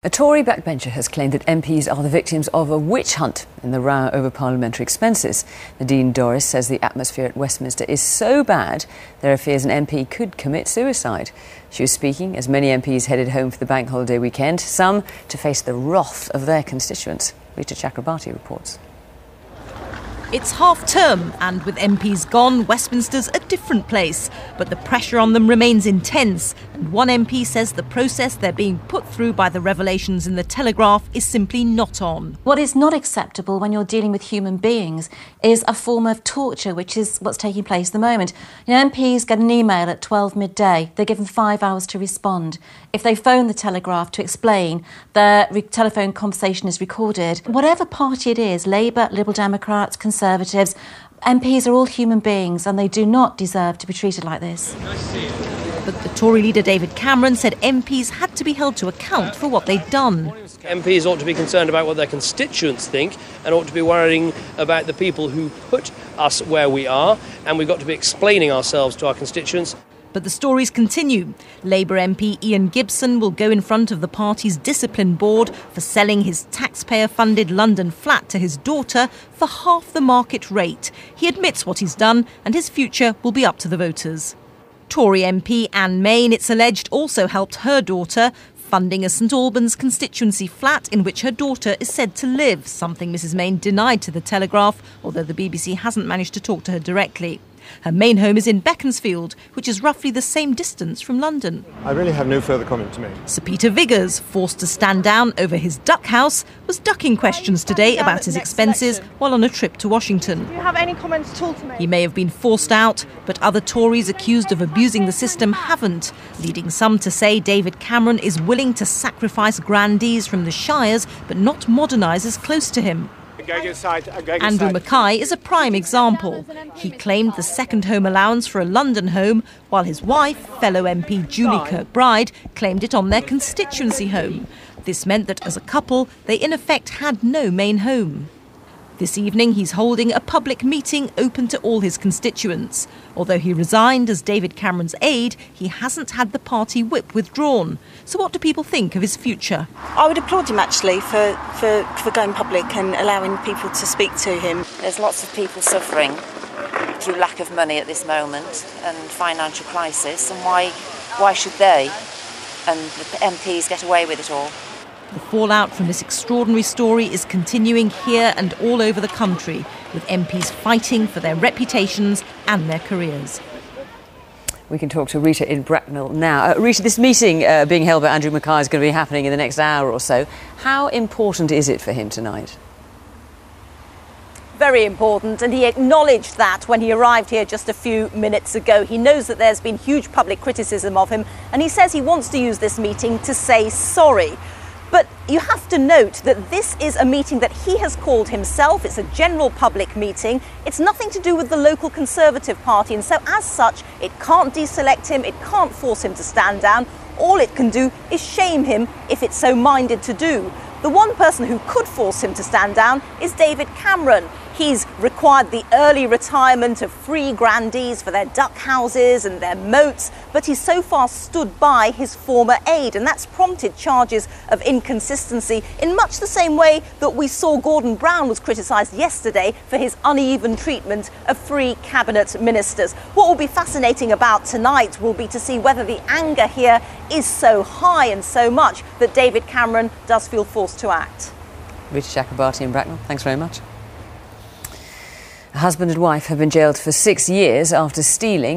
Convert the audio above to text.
A Tory backbencher has claimed that MPs are the victims of a witch hunt in the row over parliamentary expenses. Nadine dorries says the atmosphere at Westminster is so bad there are fears an MP could commit suicide. She was speaking as many MPs headed home for the bank holiday weekend, some to face the wrath of their constituents. Rita Chakrabarti reports. It's half-term, and with MPs gone, Westminster's a different place. But the pressure on them remains intense, and one MP says the process they're being put through by the revelations in the Telegraph is simply not on. What is not acceptable when you're dealing with human beings is a form of torture, which is what's taking place at the moment. MPs get an email at 12 midday. They're given 5 hours to respond. If they phone the Telegraph to explain, their telephone conversation is recorded. Whatever party it is, Labour, Liberal Democrats, Conservatives, MPs are all human beings and they do not deserve to be treated like this. But the Tory leader David Cameron said MPs had to be held to account for what they'd done. MPs ought to be concerned about what their constituents think and ought to be worrying about the people who put us where we are, and we've got to be explaining ourselves to our constituents. But the stories continue. Labour MP Ian Gibson will go in front of the party's discipline board for selling his taxpayer-funded London flat to his daughter for half the market rate. He admits what he's done and his future will be up to the voters. Tory MP Anne Main, it's alleged, also helped her daughter, funding a St Albans constituency flat in which her daughter is said to live, something Mrs Main denied to the Telegraph, although the BBC hasn't managed to talk to her directly. Her main home is in Beaconsfield, which is roughly the same distance from London. I really have no further comment to make. Sir Peter Viggers, forced to stand down over his duck house, was ducking questions today about his expenses while on a trip to Washington. Do you have any comments at all to make? He may have been forced out, but other Tories accused of abusing the system haven't, leading some to say David Cameron is willing to sacrifice grandees from the Shires but not modernisers close to him. Andrew Mackay is a prime example. He claimed the second home allowance for a London home, while his wife, fellow MP Julie Kirkbride, claimed it on their constituency home. This meant that as a couple, they in effect had no main home. This evening, he's holding a public meeting open to all his constituents. Although he resigned as David Cameron's aide, he hasn't had the party whip withdrawn. So what do people think of his future? I would applaud him, actually, for going public and allowing people to speak to him. There's lots of people suffering through lack of money at this moment and financial crisis, and why should they and the MPs get away with it all? The fallout from this extraordinary story is continuing here and all over the country, with MPs fighting for their reputations and their careers. We can talk to Rita in Bracknell now. Rita, this meeting being held by Andrew Mackay is going to be happening in the next hour or so. How important is it for him tonight? Very important, and he acknowledged that when he arrived here just a few minutes ago. He knows that there's been huge public criticism of him, and he says he wants to use this meeting to say sorry. But you have to note that this is a meeting that he has called himself. It's a general public meeting. It's nothing to do with the local Conservative Party, and so as such, it can't deselect him, it can't force him to stand down. All it can do is shame him if it's so minded to do. The one person who could force him to stand down is David Cameron. He's required the early retirement of free grandees for their duck houses and their moats, but he's so far stood by his former aide, and that's prompted charges of inconsistency in much the same way that we saw Gordon Brown was criticised yesterday for his uneven treatment of free cabinet ministers. What will be fascinating about tonight will be to see whether the anger here is so high and so much that David Cameron does feel forced to act. Rita Chakrabarti in Bracknell, thanks very much. A husband and wife have been jailed for 6 years after stealing